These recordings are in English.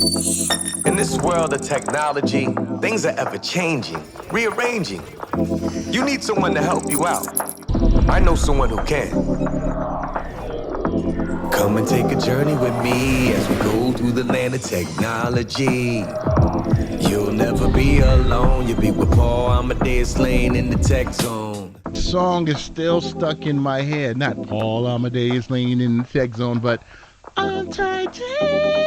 In this world of technology, things are ever changing, rearranging. You need someone to help you out. I know someone who can. Come and take a journey with me as we go through the land of technology. You'll never be alone. You'll be with Paul Amadeus Lane in the tech zone. Song is still stuck in my head. Not Paul Amadeus Lane in the tech zone, but I'm titanium.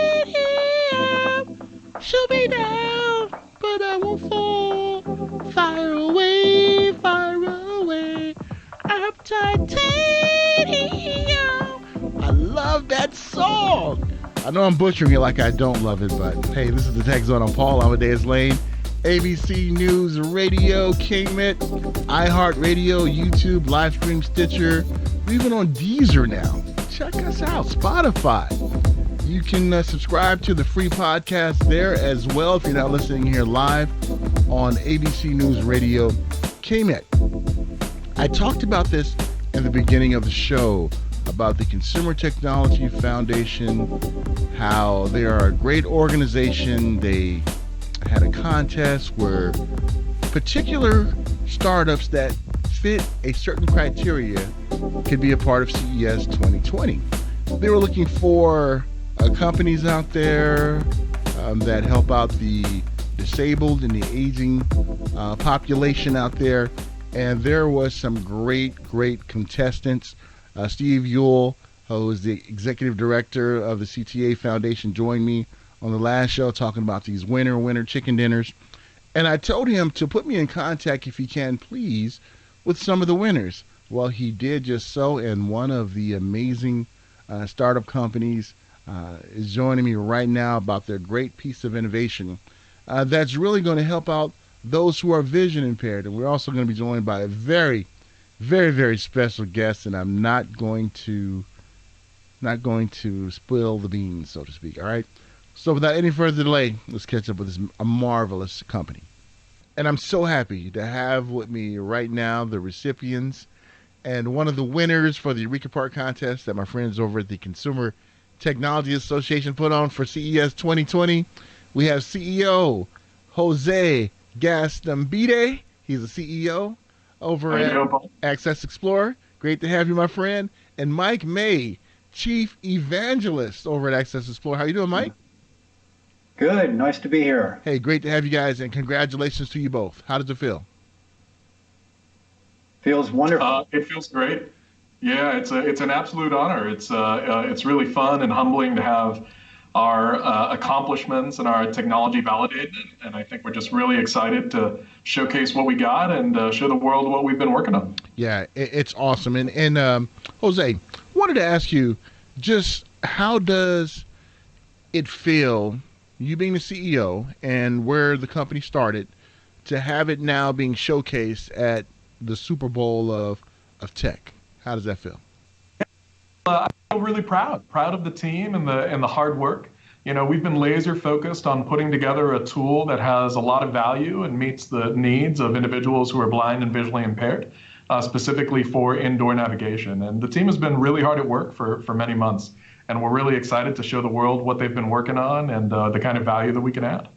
Shoot me down, but I won't fall. Fire away, fire away. I'm titanium. I love that song. I know I'm butchering it like I don't love it, but hey, this is the Tech Zone on Paul Amadeus Lane. ABC News Radio, Kingmet, iHeartRadio, YouTube, Livestream, Stitcher. We're even on Deezer now. Check us out. Spotify. You can subscribe to the free podcast there as well if you're not listening here live on ABC News Radio, Kingmet. I talked about this in the beginning of the show about the Consumer Technology Foundation, how they are a great organization. They had a contest where particular startups that fit a certain criteria could be a part of CES 2020. They were looking for companies out there that help out the disabled and the aging population out there. And there was some great contestants. Steve Ewell, who is the executive director of the CTA Foundation, joined me on the last show talking about these winner chicken dinners. And I told him to put me in contact, if he can, please, with some of the winners. Well, he did just so, and one of the amazing startup companies is joining me right now about their great piece of innovation that's really going to help out those who are vision impaired. And we're also going to be joined by a very special guest, and I'm not going to spill the beans, so to speak. All right. So without any further delay, let's catch up with this marvelous company. And I'm so happy to have with me right now the recipients and one of the winners for the Eureka Park contest that my friends over at the Consumer Technology Association put on for CES 2020. We have CEO Jose Gastambide. He's the CEO over at Access Explorer. Great to have you, my friend. And Mike May, Chief Evangelist over at Access Explorer. How you doing, Mike? Good. Nice to be here. Hey, great to have you guys, and congratulations to you both. How does it feel? Feels wonderful. It feels great. Yeah, it's an absolute honor. It's really fun and humbling to have our accomplishments and our technology validated, and I think we're just really excited to showcase what we got and show the world what we've been working on. Yeah, it's awesome. And Jose, wanted to ask you, just how does it feel, you being the CEO and where the company started, to have it now being showcased at the Super Bowl of tech? How does that feel? I feel really proud of the team and the hard work. You know, we've been laser focused on putting together a tool that has a lot of value and meets the needs of individuals who are blind and visually impaired, specifically for indoor navigation. And the team has been really hard at work for many months. And we're really excited to show the world what they've been working on and the kind of value that we can add.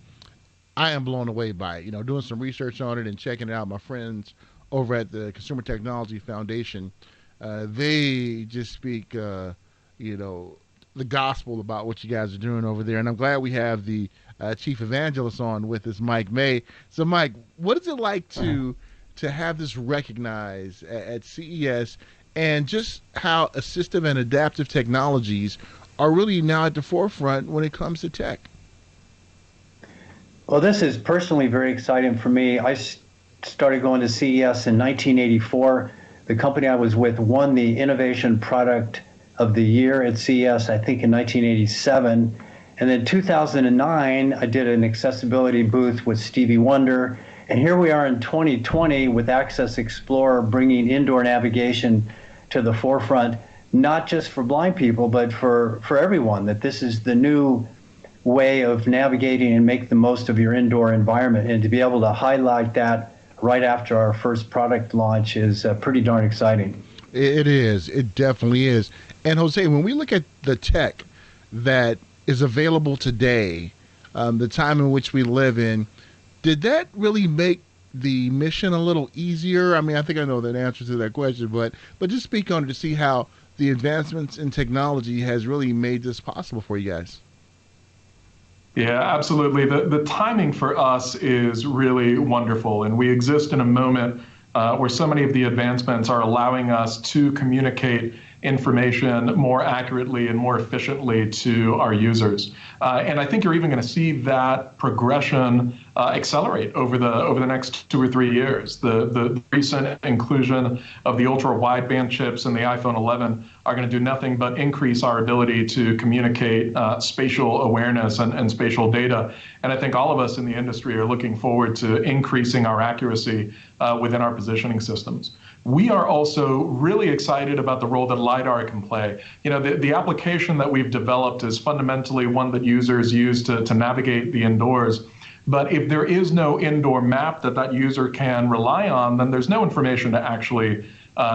I am blown away by it. You know, doing some research on it and checking it out. My friends over at the Consumer Technology Foundation, they just speak, the gospel about what you guys are doing over there. And I'm glad we have the chief evangelist on with us, Mike May. So, Mike, what is it like to have this recognized at CES, and just how assistive and adaptive technologies are really now at the forefront when it comes to tech? Well, this is personally very exciting for me. I started going to CES in 1984. The company I was with won the Innovation Product of the Year at CES, I think in 1987. And then 2009, I did an accessibility booth with Stevie Wonder. And here we are in 2020 with Access Explorer bringing indoor navigation to the forefront, not just for blind people, but for everyone, that this is the new way of navigating and make the most of your indoor environment. And to be able to highlight that right after our first product launch is pretty darn exciting. It is. It definitely is. And Jose, when we look at the tech that is available today the time in which we live in. Did that really make the mission a little easier? I mean, I think I know the answer to that question, but just speak on it to see how the advancements in technology has really made this possible for you guys. Yeah, absolutely. The timing for us is really wonderful, and we exist in a moment where so many of the advancements are allowing us to communicate information more accurately and more efficiently to our users. And I think you're even going to see that progression accelerate over the next 2 or 3 years. The recent inclusion of the ultra wideband chips in the iPhone 11 are going to do nothing but increase our ability to communicate spatial awareness and spatial data. And I think all of us in the industry are looking forward to increasing our accuracy within our positioning systems. We are also really excited about the role that LiDAR can play. You know, the application that we've developed is fundamentally one that users use to navigate the indoors. But if there is no indoor map that user can rely on, then there's no information to actually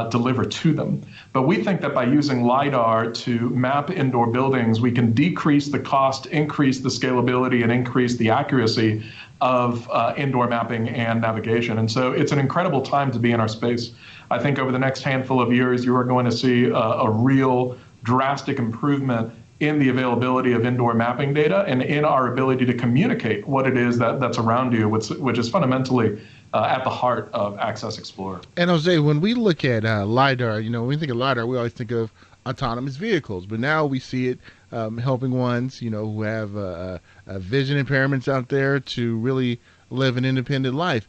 deliver to them. But we think that by using LiDAR to map indoor buildings, we can decrease the cost, increase the scalability, and increase the accuracy of indoor mapping and navigation. And so it's an incredible time to be in our space. I think over the next handful of years, you are going to see a real drastic improvement in the availability of indoor mapping data and in our ability to communicate what it is that's around you, which is fundamentally at the heart of Access Explorer. And Jose, when we look at LiDAR, you know, when we think of LiDAR, we always think of autonomous vehicles, but now we see it helping ones, you know, who have vision impairments out there to really live an independent life.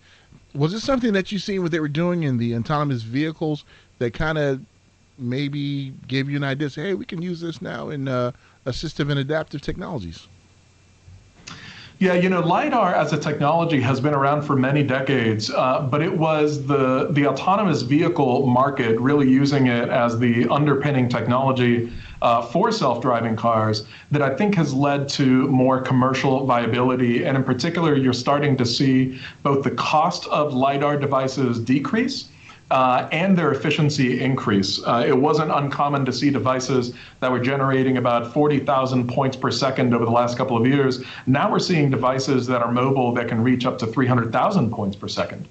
Was it something that you seen what they were doing in the autonomous vehicles that kind of maybe gave you an idea, say, hey, we can use this now in assistive and adaptive technologies? Yeah, you know, LiDAR as a technology has been around for many decades, but it was the autonomous vehicle market really using it as the underpinning technology for self-driving cars that I think has led to more commercial viability. And in particular, you're starting to see both the cost of LiDAR devices decrease and their efficiency increase. It wasn't uncommon to see devices that were generating about 40,000 points per second over the last couple of years. Now we're seeing devices that are mobile that can reach up to 300,000 points per second.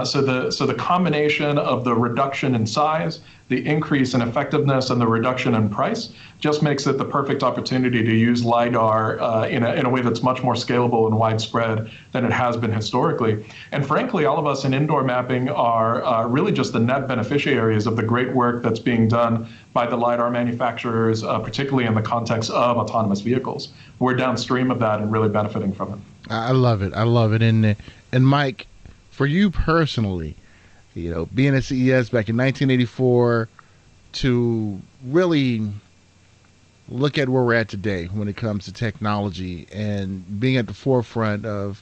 So the combination of the reduction in size, the increase in effectiveness, and the reduction in price just makes it the perfect opportunity to use LiDAR in a way that's much more scalable and widespread than it has been historically. And frankly, all of us in indoor mapping are really just the net beneficiaries of the great work that's being done by the LiDAR manufacturers, particularly in the context of autonomous vehicles. We're downstream of that and really benefiting from it. I love it. I love it. And Mike, for you personally, you know, being at CES back in 1984 to really look at where we're at today when it comes to technology and being at the forefront of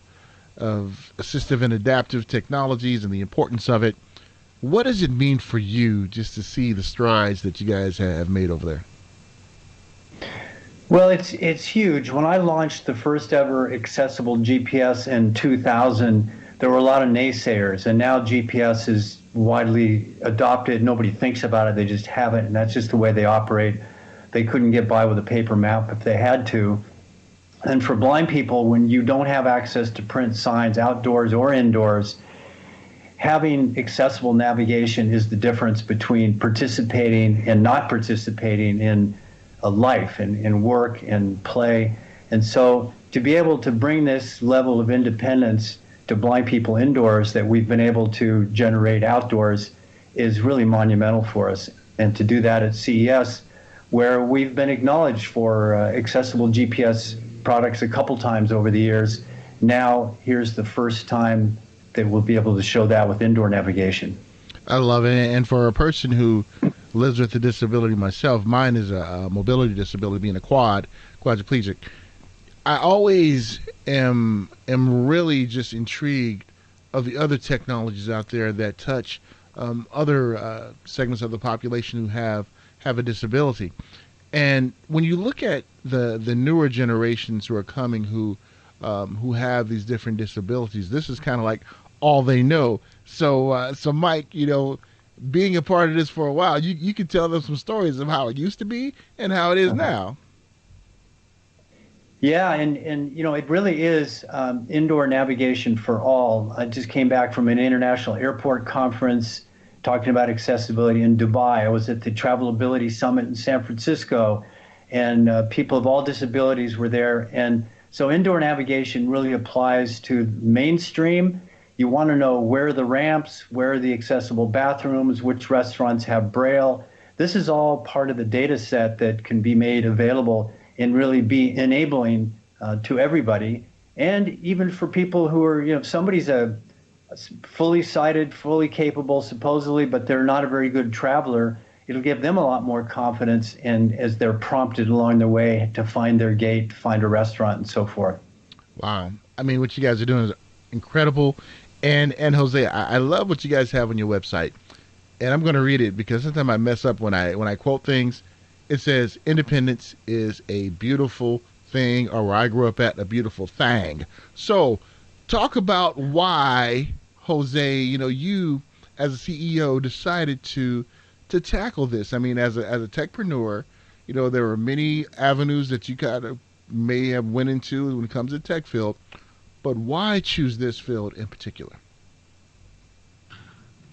assistive and adaptive technologies and the importance of it, what does it mean for you just to see the strides that you guys have made over there? Well, it's huge. When I launched the first ever accessible GPS in 2000, there were a lot of naysayers, and now GPS is widely adopted. Nobody thinks about it, they just have it, and that's just the way they operate. They couldn't get by with a paper map if they had to. And for blind people, when you don't have access to print signs outdoors or indoors, having accessible navigation is the difference between participating and not participating in a life, in work and play. And so to be able to bring this level of independence to blind people indoors that we've been able to generate outdoors is really monumental for us. And to do that at CES, where we've been acknowledged for accessible GPS products a couple times over the years, now here's the first time that we'll be able to show that with indoor navigation. I love it. And for a person who lives with a disability myself, mine is a mobility disability, being a quadriplegic. I always am really just intrigued of the other technologies out there that touch other segments of the population who have a disability. And when you look at the newer generations who are coming who have these different disabilities, this is kind of like all they know. So Mike, you know, being a part of this for a while, you can tell them some stories of how it used to be and how it is now. Yeah, and it really is indoor navigation for all. I just came back from an international airport conference talking about accessibility in Dubai. I was at the Travelability Summit in San Francisco, and people of all disabilities were there. And so indoor navigation really applies to mainstream. You want to know where are the ramps, where are the accessible bathrooms, which restaurants have Braille. This is all part of the data set that can be made available and really be enabling to everybody. And even for people who are, somebody's a fully sighted, fully capable, supposedly, but they're not a very good traveler, it'll give them a lot more confidence and as they're prompted along the way to find their gate, find a restaurant, and so forth. Wow. I mean, what you guys are doing is incredible. And Jose, I love what you guys have on your website. And I'm going to read it because sometimes I mess up when I quote things. It says, independence is a beautiful thing, or where I grew up at, a beautiful thing. So talk about why, Jose, you as a CEO decided to tackle this. I mean, as a techpreneur, there were many avenues that you kind of may have went into when it comes to the tech field, but why choose this field in particular?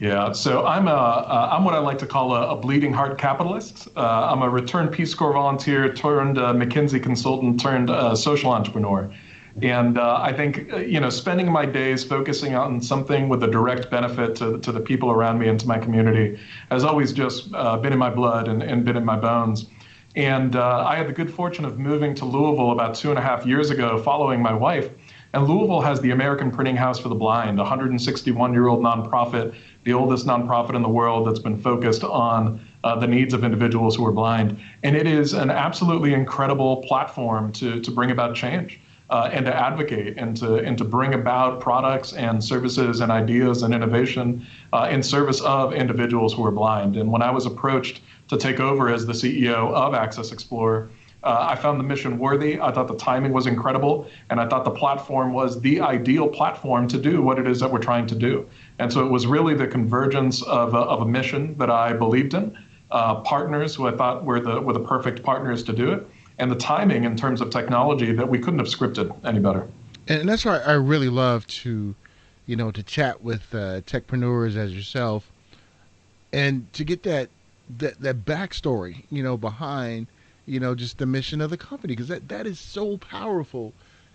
Yeah, so I'm what I like to call a bleeding heart capitalist. I'm a returned Peace Corps volunteer turned McKinsey consultant turned social entrepreneur. And I think, spending my days focusing on something with a direct benefit to the people around me and to my community has always just been in my blood and been in my bones. And I had the good fortune of moving to Louisville about 2.5 years ago following my wife. And Louisville has the American Printing House for the Blind, a 161-year-old nonprofit, the oldest nonprofit in the world that's been focused on the needs of individuals who are blind. And it is an absolutely incredible platform to bring about change and to advocate and to bring about products and services and ideas and innovation in service of individuals who are blind. And when I was approached to take over as the CEO of Access Explorer, I found the mission worthy. I thought the timing was incredible, and I thought the platform was the ideal platform to do what it is that we're trying to do. And so it was really the convergence of a mission that I believed in, partners who I thought were the perfect partners to do it, and the timing in terms of technology that we couldn't have scripted any better. And that's why I really love to chat with techpreneurs as yourself, and to get that backstory, behind just the mission of the company, because that is so powerful,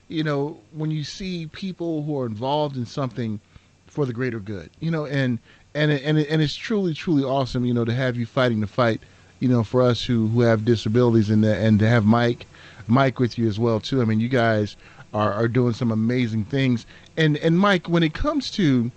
when you see people who are involved in something for the greater good, and it's truly, truly awesome, to have you fighting the fight, for us who have disabilities, and to have Mike with you as well too. I mean, you guys are doing some amazing things. And Mike, when it comes to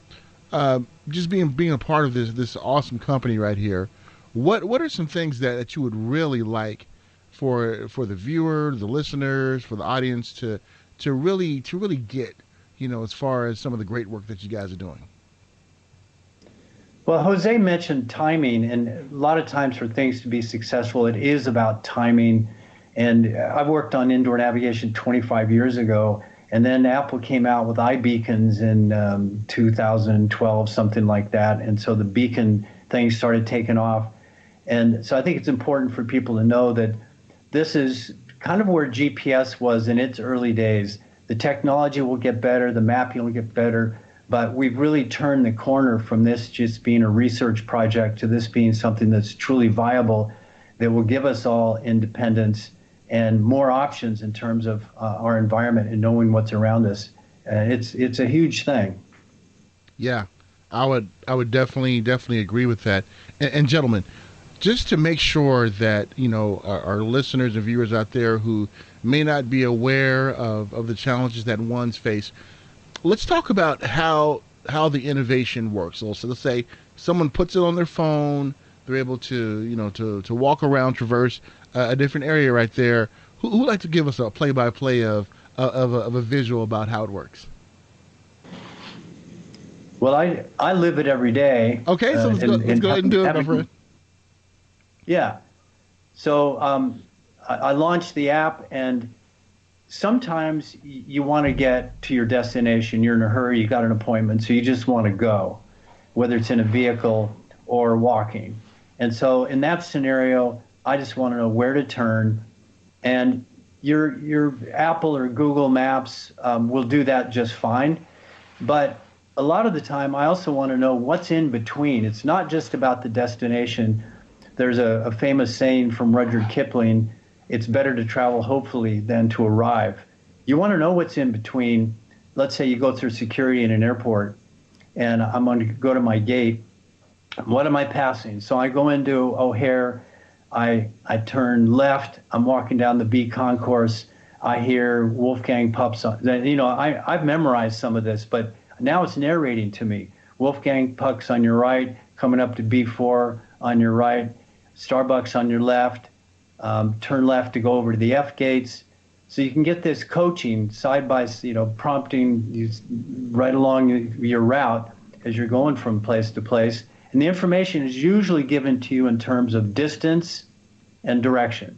just being a part of this awesome company right here, what are some things that you would really like for the viewer, the listeners, for the audience to really get, as far as some of the great work that you guys are doing? Well, Jose mentioned timing, and a lot of times for things to be successful, it is about timing. And I've worked on indoor navigation 25 years ago, and then Apple came out with iBeacons in 2012, something like that. And so the beacon thing started taking off. And so I think it's important for people to know that this is kind of where GPS was in its early days. The technology will get better, the mapping will get better, but we've really turned the corner from this just being a research project to this being something that's truly viable, that will give us all independence and more options in terms of our environment and knowing what's around us. It's a huge thing. Yeah, I would definitely agree with that. And gentlemen, just to make sure that our listeners and viewers out there who may not be aware of the challenges that ones face, let's talk about how the innovation works. So let's say someone puts it on their phone, they're able to to walk around, traverse a different area right there. Who would like to give us a play-by-play of a visual about how it works? Well, I live it every day. Okay, so let's go ahead and do it, my friend. Yeah. So I launched the app, and sometimes you want to get to your destination. You're in a hurry. You got an appointment, so you just want to go, whether it's in a vehicle or walking. And so in that scenario, I just want to know where to turn. And your Apple or Google Maps will do that just fine. But a lot of the time, I also want to know what's in between. It's not just about the destination. There's a famous saying from Rudyard Kipling, it's better to travel hopefully than to arrive. You want to know what's in between. Let's say you go through security in an airport, and I'm going to go to my gate. What am I passing? So I go into O'Hare, I turn left, I'm walking down the B concourse, I hear Wolfgang Puck's on. I've memorized some of this, but now it's narrating to me. Wolfgang Puck's on your right, coming up to B4 on your right, Starbucks on your left, turn left to go over to the F gates. So you can get this coaching side by, prompting you right along your route as you're going from place to place. And the information is usually given to you in terms of distance and direction.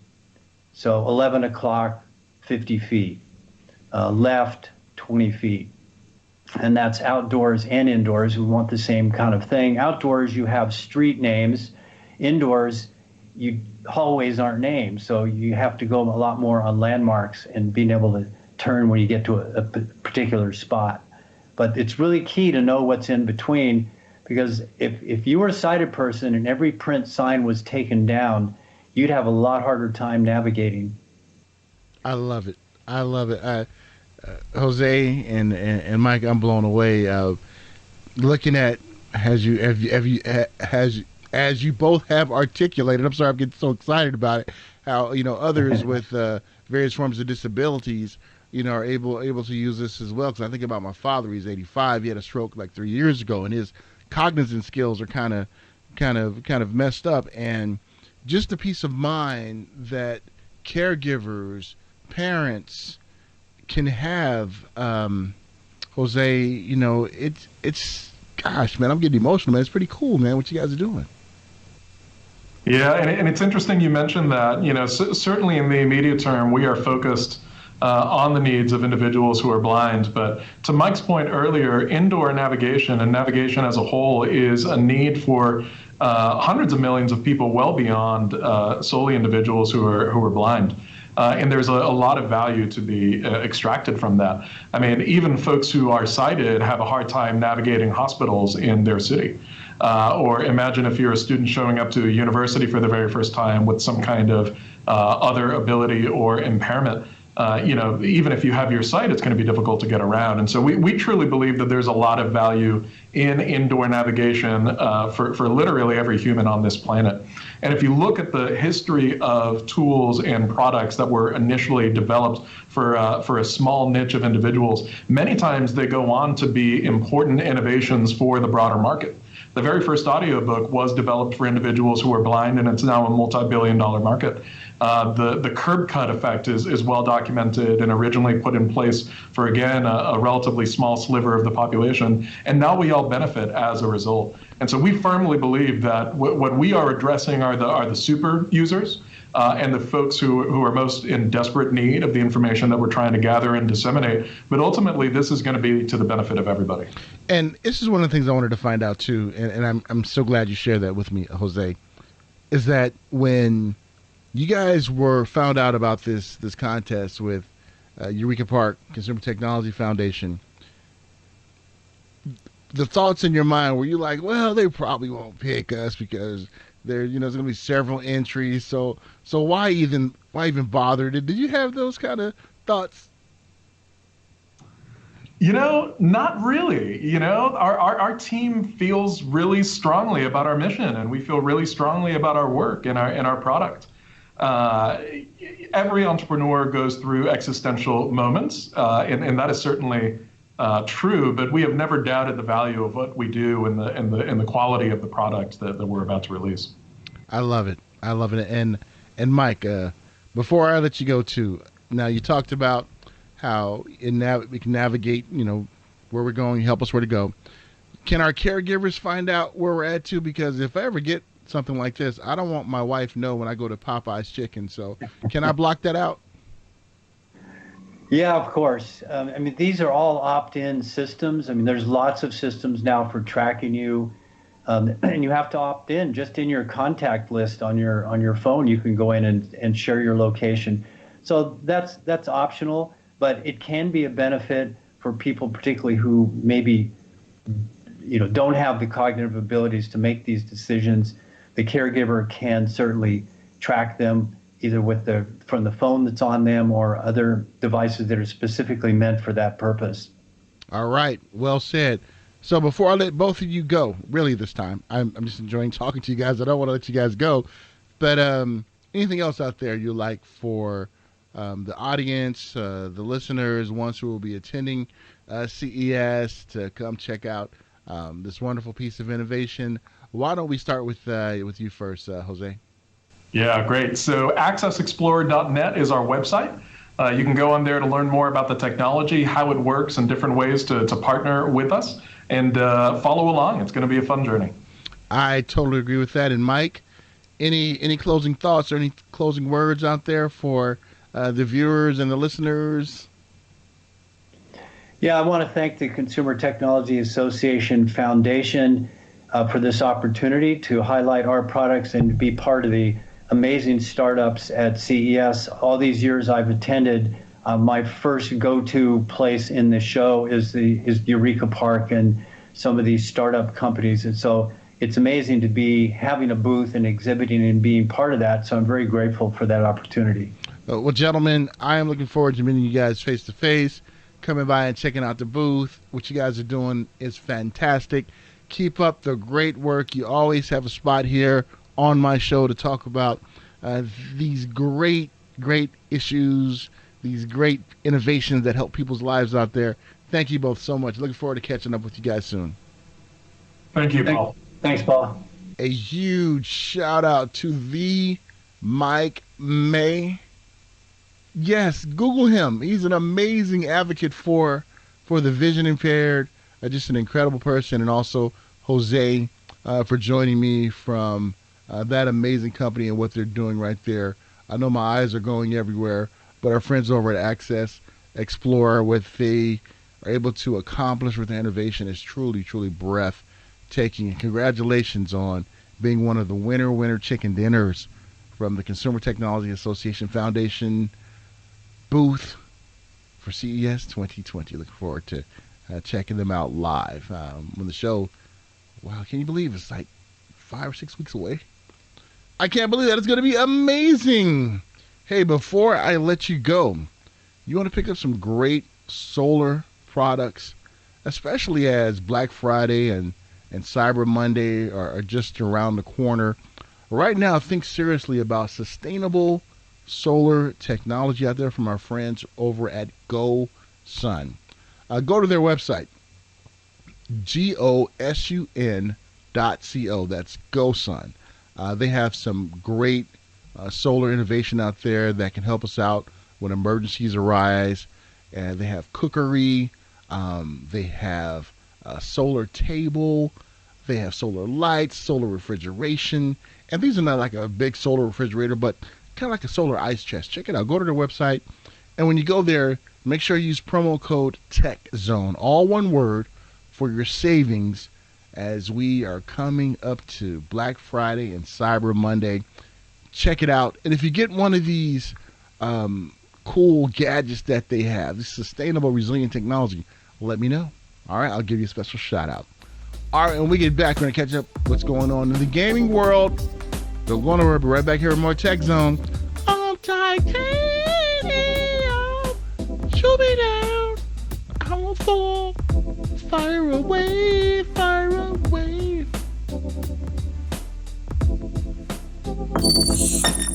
So 11 o'clock, 50 feet, left, 20 feet. And that's outdoors and indoors. We want the same kind of thing. Outdoors, you have street names. Indoors, hallways aren't named, so you have to go a lot more on landmarks and being able to turn when you get to a particular spot. But it's really key to know what's in between, because if you were a sighted person and every print sign was taken down, you'd have a lot harder time navigating. I love it. I love it. Jose and Mike, I'm blown away. Looking at as you both have articulated. I'm sorry, I'm getting so excited about it. How others with various forms of disabilities, are able to use this as well. Because I think about my father. He's 85. He had a stroke like 3 years ago, and his cognizant skills are kind of messed up. And just the peace of mind that caregivers, parents can have, Jose, it's gosh, man, I'm getting emotional, man. It's pretty cool, man, what you guys are doing. Yeah, and it's interesting you mentioned that. Certainly in the immediate term, we are focused on the needs of individuals who are blind. But to Mike's point earlier, indoor navigation and navigation as a whole is a need for hundreds of millions of people, well beyond solely individuals who are blind. And there's a lot of value to be extracted from that. I mean, even folks who are sighted have a hard time navigating hospitals in their city. Or imagine if you're a student showing up to a university for the very first time with some kind of other ability or impairment. Even if you have your sight, it's going to be difficult to get around. And so we truly believe that there's a lot of value in indoor navigation for literally every human on this planet. And if you look at the history of tools and products that were initially developed for a small niche of individuals, many times they go on to be important innovations for the broader market. The very first audiobook was developed for individuals who are blind, and it's now a multi-billion-dollar market. The curb cut effect is well documented and originally put in place for, again, a relatively small sliver of the population. And now we all benefit as a result. And so we firmly believe that what we are addressing are the super users and the folks who are most in desperate need of the information that we're trying to gather and disseminate. But ultimately, this is going to be to the benefit of everybody. And this is one of the things I wanted to find out, too, and I'm so glad you shared that with me, Jose, is that when you guys were found out about this contest with Eureka Park Consumer Technology Foundation, the thoughts in your mind, were you like, well, they probably won't pick us because there's going to be several entries, so why even bother? Did you have those kind of thoughts? Not really. Our team feels really strongly about our mission, and we feel really strongly about our work and our product. Every entrepreneur goes through existential moments, and that is certainly true. But we have never doubted the value of what we do and the quality of the product that we're about to release. I love it. And Mike, before I let you go too, now you talked about how we can navigate, where we're going, help us where to go. Can our caregivers find out where we're at too? Because if I ever get something like this, I don't want my wife to know when I go to Popeye's Chicken. So can I block that out? Yeah, of course. These are all opt-in systems. There's lots of systems now for tracking you. And you have to opt in. Just in your contact list on your phone, you can go in and share your location. So that's optional, but it can be a benefit for people, particularly who maybe don't have the cognitive abilities to make these decisions. The caregiver can certainly track them either from the phone that's on them or other devices that are specifically meant for that purpose. All right, well said. So before I let both of you go, really this time, I'm just enjoying talking to you guys. I don't want to let you guys go, but anything else out there you like for the audience, the listeners, ones who will be attending CES to come check out this wonderful piece of innovation? Why don't we start with you first, Jose? Yeah, great. So accessexplorer.net is our website. You can go on there to learn more about the technology, how it works, and different ways to partner with us, and follow along. It's going to be a fun journey. I totally agree with that. And Mike, any closing thoughts or any closing words out there for the viewers and the listeners? Yeah, I want to thank the Consumer Technology Association Foundation for this opportunity to highlight our products and to be part of the amazing startups at CES. All these years I've attended, my first go-to place in the show is Eureka Park and some of these startup companies. And so it's amazing to be having a booth and exhibiting and being part of that. So I'm very grateful for that opportunity. Well, gentlemen, I am looking forward to meeting you guys face to face, coming by and checking out the booth. What you guys are doing is fantastic. Keep up the great work. You always have a spot here on my show to talk about these great issues, these great innovations that help people's lives out there. Thank you both so much. Looking forward to catching up with you guys soon. Thank you, Paul. Thanks, Paul. A huge shout out to the Mike May. Yes, Google him. He's an amazing advocate for the vision impaired. Just an incredible person. And also Jose for joining me from that amazing company and what they're doing right there. I know my eyes are going everywhere, but our friends over at Access Explorer, what they are able to accomplish with their innovation is truly, truly breathtaking. And congratulations on being one of the winner chicken dinners from the Consumer Technology Association Foundation booth for CES 2020. Looking forward to checking them out live when the show, wow, can you believe it's like 5 or 6 weeks away? I can't believe that. It's going to be amazing. Hey, before I let you go, you want to pick up some great solar products, especially as Black Friday and Cyber Monday are just around the corner. Right now, think seriously about sustainable solar technology out there from our friends over at GoSun. Go to their website, GOSUN.co. That's GoSun. They have some great solar innovation out there that can help us out when emergencies arise. And they have cookery. They have a solar table. They have solar lights, solar refrigeration. And these are not like a big solar refrigerator, but kind of like a solar ice chest. Check it out. Go to their website. And when you go there, make sure you use promo code TechZone, all one word, for your savings as we are coming up to Black Friday and Cyber Monday. Check it out. And if you get one of these cool gadgets that they have, this sustainable, resilient technology, let me know. All right, I'll give you a special shout out. All right, when we get back, we're going to catch up what's going on in the gaming world. Don't go nowhere. Be right back here with more Tech Zone on Titanium. Shoot me down. I won't fall. Fire away, fire away.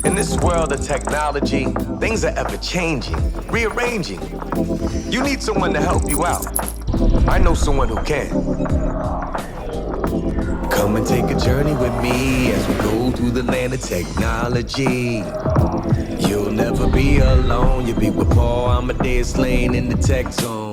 In this world of technology, things are ever changing, rearranging. You need someone to help you out. I know someone who can. Come and take a journey with me as we go through the land of technology. You'll never be alone. You'll be with Paul Amadeus Lane in the Tech Zone.